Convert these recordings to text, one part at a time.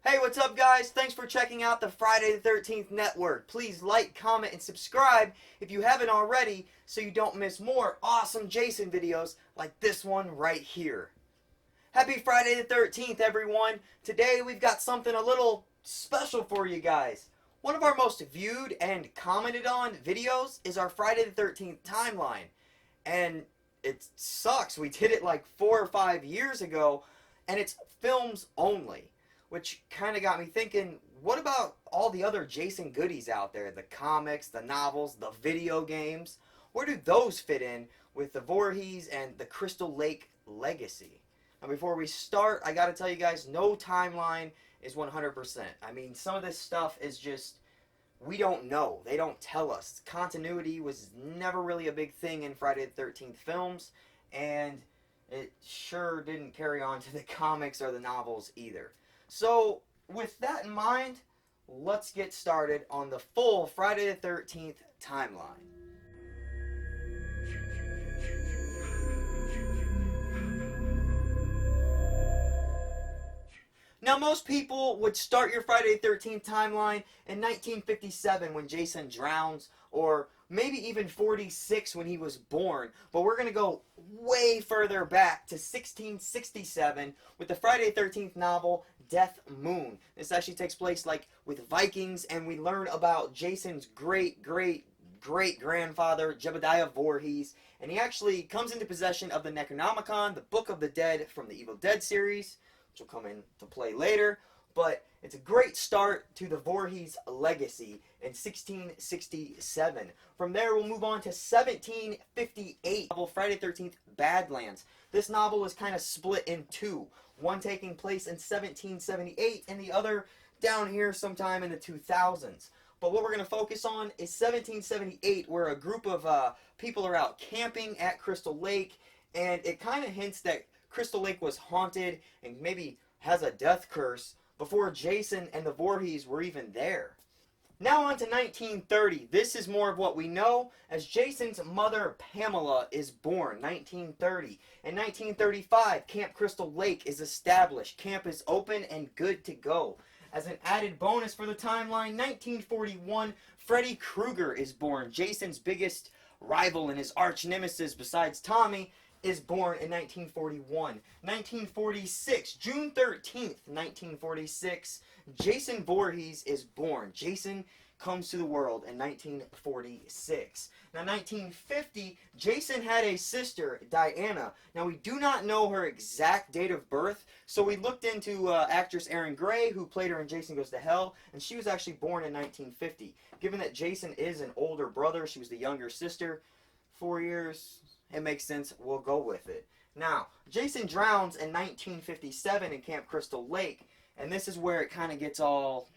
Hey, what's up, guys? Thanks for checking out the Friday the 13th Network. Please like, comment, and subscribe if you haven't already so you don't miss more awesome Jason videos like this one right here. Happy Friday the 13th, everyone. Today we've got something a little special for you guys. One of our most viewed and commented on videos is our Friday the 13th timeline. And it sucks. We did it like 4 or 5 years ago, and it's films only. Which kind of got me thinking, what about all the other Jason goodies out there? The comics, the novels, the video games? Where do those fit in with the Voorhees and the Crystal Lake legacy? Now, before we start, I gotta tell you guys, no timeline is 100%. I mean, some of this stuff is just, we don't know. They don't tell us. Continuity was never really a big thing in Friday the 13th films, and it sure didn't carry on to the comics or the novels either. So, with that in mind, let's get started on the full Friday the 13th timeline. Now, most people would start your Friday the 13th timeline in 1957 when Jason drowns, or maybe even 46 when he was born. But we're going to go way further back to 1667 with the Friday the 13th novel Death Moon. This actually takes place like with Vikings, and we learn about Jason's great-great-great-grandfather, Jebediah Voorhees, and he actually comes into possession of the Necronomicon, the Book of the Dead from the Evil Dead series, which will come into play later. But it's a great start to the Voorhees legacy in 1667. From there, we'll move on to 1758, novel Friday the 13th Badlands. This novel is kind of split in two, one taking place in 1778 and the other down here sometime in the 2000s. But what we're going to focus on is 1778, where a group of people are out camping at Crystal Lake, and it kind of hints that Crystal Lake was haunted and maybe has a death curse before Jason and the Voorhees were even there. Now on to 1930. This is more of what we know, as Jason's mother, Pamela, is born, 1930. In 1935, Camp Crystal Lake is established. Camp is open and good to go. As an added bonus for the timeline, 1941, Freddy Krueger is born. Jason's biggest rival and his arch nemesis besides Tommy is born in 1941. 1946, June 13th, 1946, Jason Voorhees is born. Jason comes to the world in 1946. Now, 1950, Jason had a sister, Diana. Now, we do not know her exact date of birth, so we looked into actress Erin Gray, who played her in Jason Goes to Hell, and she was actually born in 1950. Given that Jason is an older brother, she was the younger sister, 4 years, it makes sense, we'll go with it. Now, Jason drowns in 1957 in Camp Crystal Lake, and this is where it kind of gets all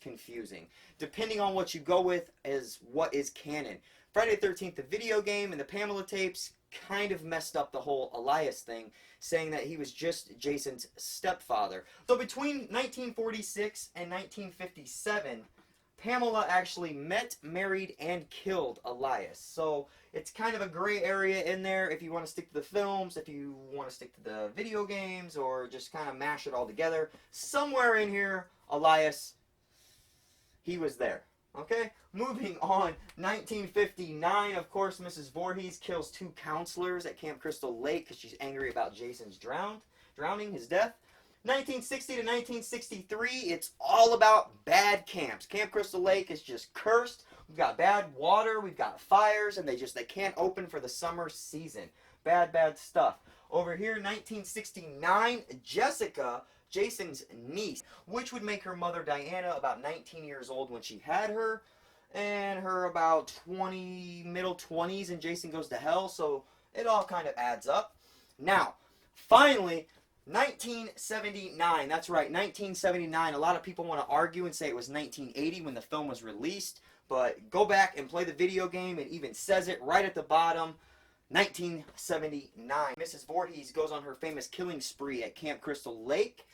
confusing. Depending on what you go with is what is canon. Friday the 13th, the video game, and the Pamela tapes kind of messed up the whole Elias thing, saying that he was just Jason's stepfather. So between 1946 and 1957, Pamela actually met, married, and killed Elias. So it's kind of a gray area in there if you want to stick to the films, if you want to stick to the video games, or just kind of mash it all together. Somewhere in here, Elias, he was there. Okay? Moving on, 1959, of course, Mrs. Voorhees kills 2 counselors at Camp Crystal Lake because she's angry about Jason's drowning, his death. 1960 to 1963, it's all about bad camps. Camp Crystal Lake is just cursed. We've got bad water, we've got fires, and they can't open for the summer season. Bad stuff. Over here, 1969, Jessica, Jason's niece, which would make her mother Diana about 19 years old when she had her, and her about middle 20s in Jason Goes to Hell, so it all kind of adds up. Now, finally, 1979, that's right, 1979. A lot of people want to argue and say it was 1980 when the film was released, but go back and play the video game. It even says it right at the bottom, 1979. Mrs. Voorhees goes on her famous killing spree at Camp Crystal Lake,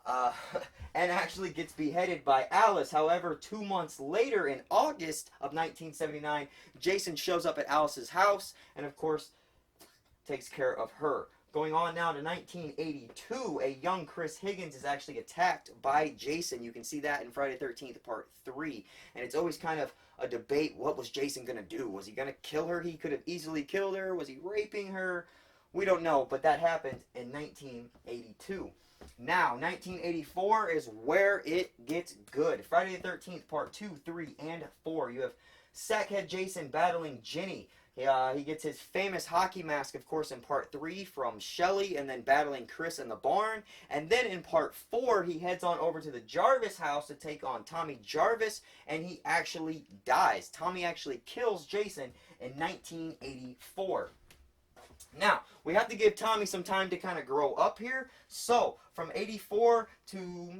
and actually gets beheaded by Alice. However, 2 months later, in August of 1979, Jason shows up at Alice's house, and of course, takes care of her. Going on now to 1982, a young Chris Higgins is actually attacked by Jason. You can see that in Friday the 13th Part 3. And it's always kind of a debate, what was Jason going to do? Was he going to kill her? He could have easily killed her. Was he raping her? We don't know, but that happened in 1982. Now, 1984 is where it gets good. Friday the 13th Part 2, 3, and 4. You have Sackhead Jason battling Ginny. He gets his famous hockey mask, of course, in Part 3 from Shelly, and then battling Chris in the barn. And then in Part 4, he heads on over to the Jarvis house to take on Tommy Jarvis, and he actually dies. Tommy actually kills Jason in 1984. Now, we have to give Tommy some time to kind of grow up here. So, from 84 to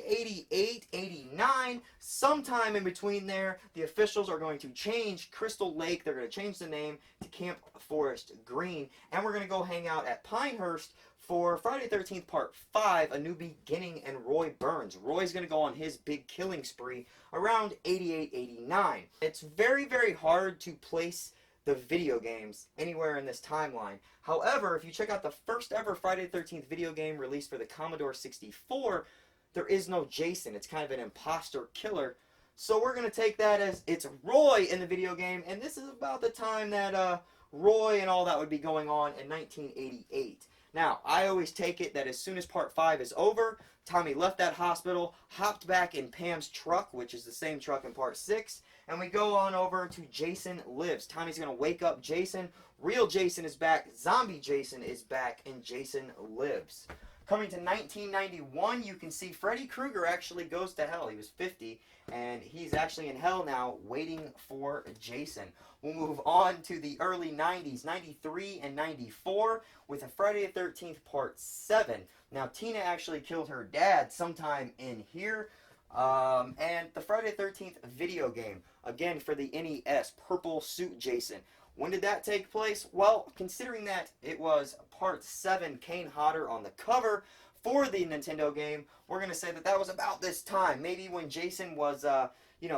88, 89, sometime in between there, the officials are going to change Crystal Lake. They're going to change the name to Camp Forest Green. And we're going to go hang out at Pinehurst for Friday the 13th Part 5, A New Beginning, and Roy Burns. Roy's going to go on his big killing spree around 88, 89. It's very, very hard to place the video games anywhere in this timeline. However, if you check out the first ever Friday the 13th video game released for the Commodore 64, there is no Jason. It's kind of an imposter killer. So we're going to take that as it's Roy in the video game, and this is about the time that Roy and all that would be going on in 1988. Now, I always take it that as soon as Part 5 is over, Tommy left that hospital, hopped back in Pam's truck, which is the same truck in Part 6, and we go on over to Jason Lives. Tommy's going to wake up Jason. Real Jason is back. Zombie Jason is back, and Jason Lives. Coming to 1991, you can see Freddy Krueger actually goes to hell. He was 50, and he's actually in hell now waiting for Jason. We'll move on to the early 90s, 93 and 94, with a Friday the 13th Part 7. Now, Tina actually killed her dad sometime in here. And the Friday the 13th video game, again for the NES, Purple Suit Jason. When did that take place? Well, considering that it was Part 7, Kane Hodder on the cover for the Nintendo game, we're going to say that that was about this time. Maybe when Jason was,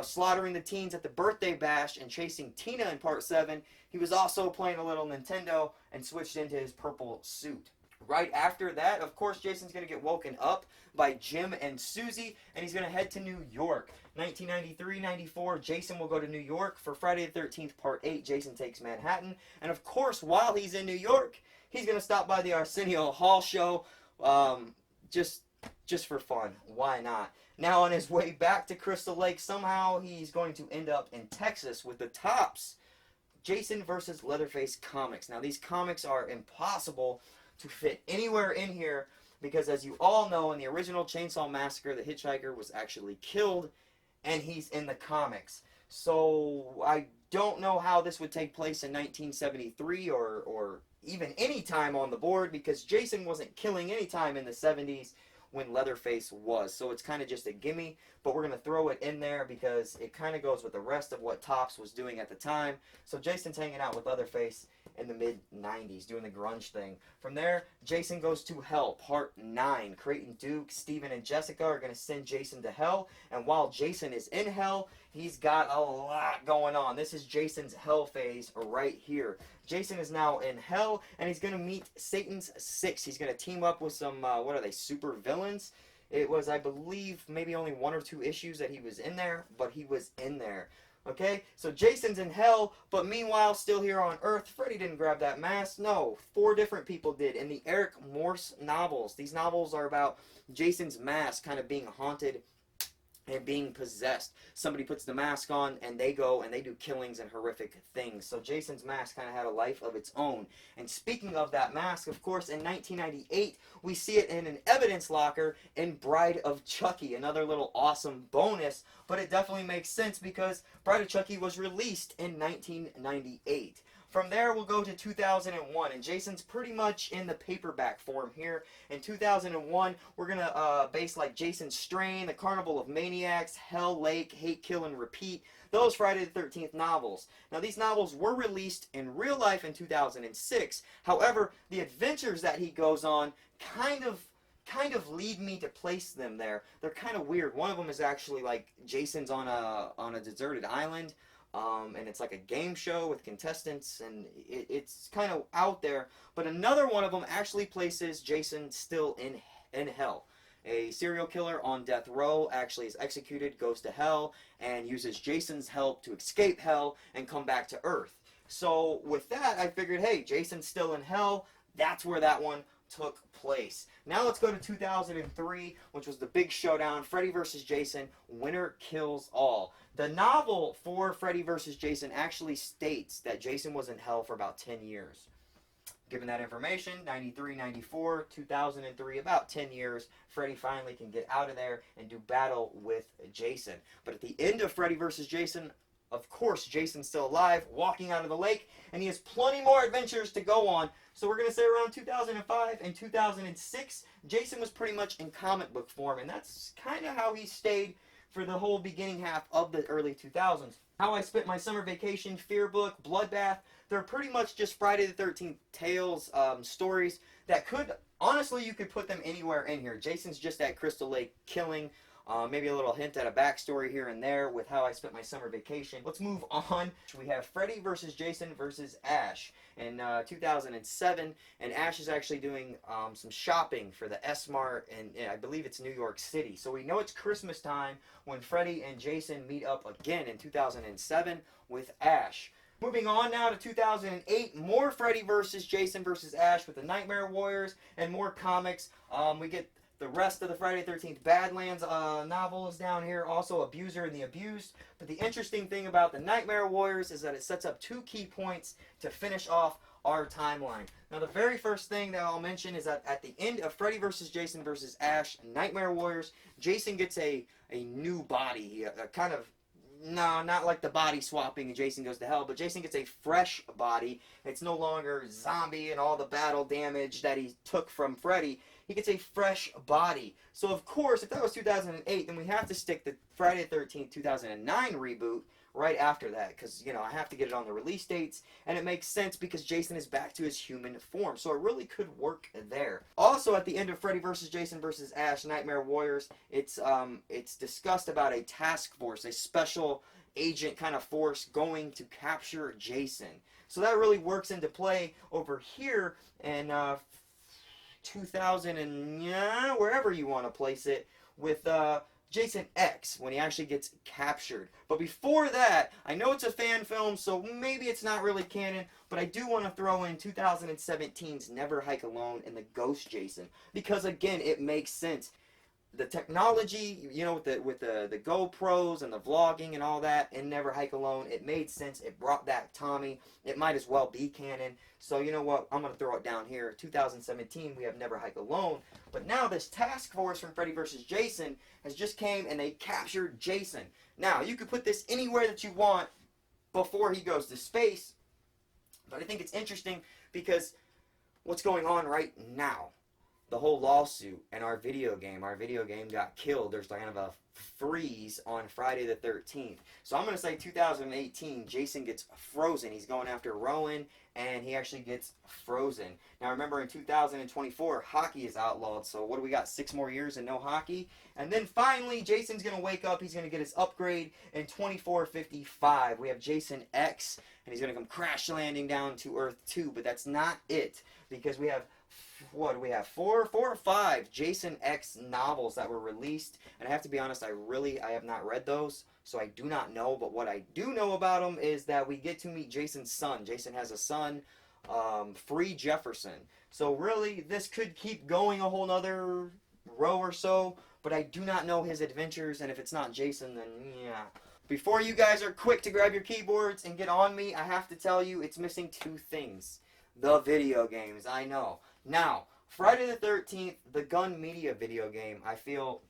slaughtering the teens at the birthday bash and chasing Tina in Part 7, he was also playing a little Nintendo and switched into his purple suit. Right after that, of course, Jason's going to get woken up by Jim and Susie, and he's going to head to New York. 1993-94, Jason will go to New York for Friday the 13th Part 8, Jason Takes Manhattan. And of course, while he's in New York, he's going to stop by the Arsenio Hall show, just for fun. Why not? Now on his way back to Crystal Lake, somehow he's going to end up in Texas with the Tops. Jason versus Leatherface comics. Now these comics are impossible to fit anywhere in here because, as you all know, in the original Chainsaw Massacre, the hitchhiker was actually killed, and he's in the comics. So I don't know how this would take place in 1973 or even any time on the board, because Jason wasn't killing any time in the 70s when Leatherface was. So it's kind of just a gimme, but we're going to throw it in there because it kind of goes with the rest of what Topps was doing at the time. So Jason's hanging out with Leatherface in the mid-90s, doing the grunge thing. From there, Jason Goes to Hell, Part 9. Creighton Duke, Steven, and Jessica are going to send Jason to hell, and while Jason is in hell, he's got a lot going on. This is Jason's hell phase right here. Jason is now in hell, and he's going to meet Satan's Six. He's going to team up with some, super villains? It was, I believe, maybe only 1 or 2 issues that he was in there, but he was in there. Okay, so Jason's in hell, but meanwhile, still here on Earth, Freddy didn't grab that mask. No, 4 different people did in the Eric Morse novels. These novels are about Jason's mask kind of being haunted and being possessed. Somebody puts the mask on, and they go and they do killings and horrific things. So Jason's mask kind of had a life of its own. And speaking of that mask, of course, in 1998, we see it in an evidence locker in Bride of Chucky. Another little awesome bonus, but it definitely makes sense because Bride of Chucky was released in 1998. From there, we'll go to 2001, and Jason's pretty much in the paperback form here. In 2001, we're going to base like Jason Strain, The Carnival of Maniacs, Hell Lake, Hate, Kill, and Repeat, those Friday the 13th novels. Now, these novels were released in real life in 2006. However, the adventures that he goes on kind of lead me to place them there. They're kind of weird. One of them is actually like Jason's on a deserted island. And it's like a game show with contestants, and it's kind of out there. But another one of them actually places Jason still in hell. A serial killer on death row actually is executed, goes to hell, and uses Jason's help to escape hell and come back to Earth. So with that, I figured, hey, Jason's still in hell. That's where that one took place. Now let's go to 2003, which was the big showdown, Freddy vs. Jason, winner kills all. The novel for Freddy vs. Jason actually states that Jason was in hell for about 10 years. Given that information, 93, 94, 2003, about 10 years, Freddy finally can get out of there and do battle with Jason. But at the end of Freddy vs. Jason, of course, Jason's still alive, walking out of the lake, and he has plenty more adventures to go on. So we're going to say around 2005 and 2006, Jason was pretty much in comic book form, and that's kind of how he stayed for the whole beginning half of the early 2000s. How I Spent My Summer Vacation, Fear Book, Bloodbath, they're pretty much just Friday the 13th tales, stories that could, honestly, you could put them anywhere in here. Jason's just at Crystal Lake killing, maybe a little hint at a backstory here and there with How I Spent My Summer Vacation. Let's move on. We have Freddy vs. Jason vs. Ash in 2007, and Ash is actually doing some shopping for the S-Mart, and I believe it's New York City. So we know it's Christmas time when Freddy and Jason meet up again in 2007 with Ash. Moving on now to 2008, more Freddy vs. Jason vs. Ash with the Nightmare Warriors and more comics. We get the rest of the Friday the 13th Badlands novel is down here, also Abuser and the Abused. But the interesting thing about the Nightmare Warriors is that it sets up two key points to finish off our timeline. Now the very first thing that I'll mention is that at the end of Freddy vs. Jason vs. Ash, Nightmare Warriors, Jason gets a new body, a kind of, no, not like the body swapping and Jason goes to hell, but Jason gets a fresh body. It's no longer zombie and all the battle damage that he took from Freddy. He gets a fresh body. So of course, if that was 2008, then we have to stick the Friday the 13th 2009 reboot right after that, because, you know, I have to get it on the release dates, and it makes sense because Jason is back to his human form, so it really could work there. Also, at the end of Freddy vs. Jason vs. Ash, Nightmare Warriors, it's discussed about a task force, a special agent kind of force going to capture Jason. So that really works into play over here in 2000 and wherever you want to place it, with Jason X, when he actually gets captured. But before that, I know it's a fan film, so maybe it's not really canon, but I do want to throw in 2017's Never Hike Alone and the Ghost Jason, because again, it makes sense. The technology, you know, with the GoPros and the vlogging and all that in Never Hike Alone, it made sense. It brought back Tommy. It might as well be canon. So you know what? I'm going to throw it down here. 2017, we have Never Hike Alone. But now this task force from Freddy vs. Jason has just came and they captured Jason. Now, you could put this anywhere that you want before he goes to space. But I think it's interesting because what's going on right now? The whole lawsuit and our video game got killed. There's kind of a freeze on Friday the 13th. So I'm going to say 2018, Jason gets frozen. He's going after Rowan, and he actually gets frozen. Now remember, in 2024, hockey is outlawed. So what do we got? 6 more years and no hockey? And then finally, Jason's going to wake up. He's going to get his upgrade in 2455. We have Jason X, and he's going to come crash landing down to Earth 2. But that's not it, because we have, what do we have, four or five Jason X novels that were released, and I have to be honest, I have not read those, so I do not know. But what I do know about them is that we get to meet Jason's son. Jason has a son, Free Jefferson. So really, this could keep going a whole nother row or so, but I do not know his adventures, and if it's not Jason, then yeah. Before you guys are quick to grab your keyboards and get on me, I have to tell you, it's missing 2 things. The video games, I know. Now, Friday the 13th, the Gun Media video game, I feel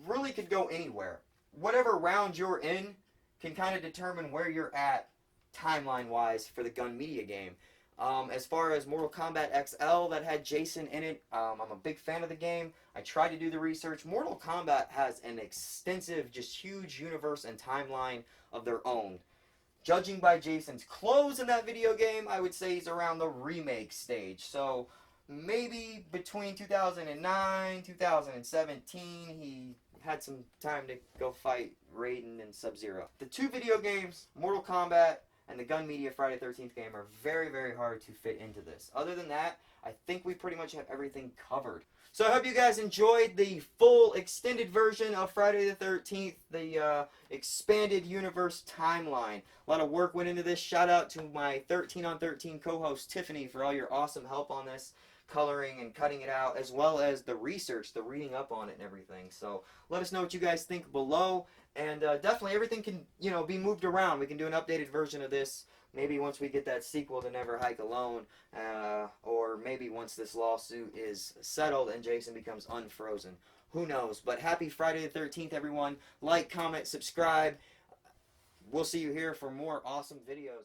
really could go anywhere. Whatever round you're in can kind of determine where you're at timeline-wise for the Gun Media game. As far as Mortal Kombat XL that had Jason in it, I'm a big fan of the game. I tried to do the research. Mortal Kombat has an extensive, just huge universe and timeline of their own. Judging by Jason's clothes in that video game, I would say he's around the remake stage. So maybe between 2009, 2017, he had some time to go fight Raiden and Sub-Zero. The two video games, Mortal Kombat and the Gun Media Friday the 13th game, are very, very hard to fit into this. Other than that, I think we pretty much have everything covered. So I hope you guys enjoyed the full extended version of Friday the 13th, the expanded universe timeline. A lot of work went into this. Shout out to my 13 on 13 co-host Tiffany for all your awesome help on this, coloring and cutting it out, as well as the research, the reading up on it and everything. So let us know what you guys think below, and definitely everything can, you know, be moved around. We can do an updated version of this maybe once we get that sequel to Never Hike Alone, or maybe once this lawsuit is settled and Jason becomes unfrozen. Who knows? But happy Friday the 13th, everyone. Like, comment, subscribe. We'll see you here for more awesome videos.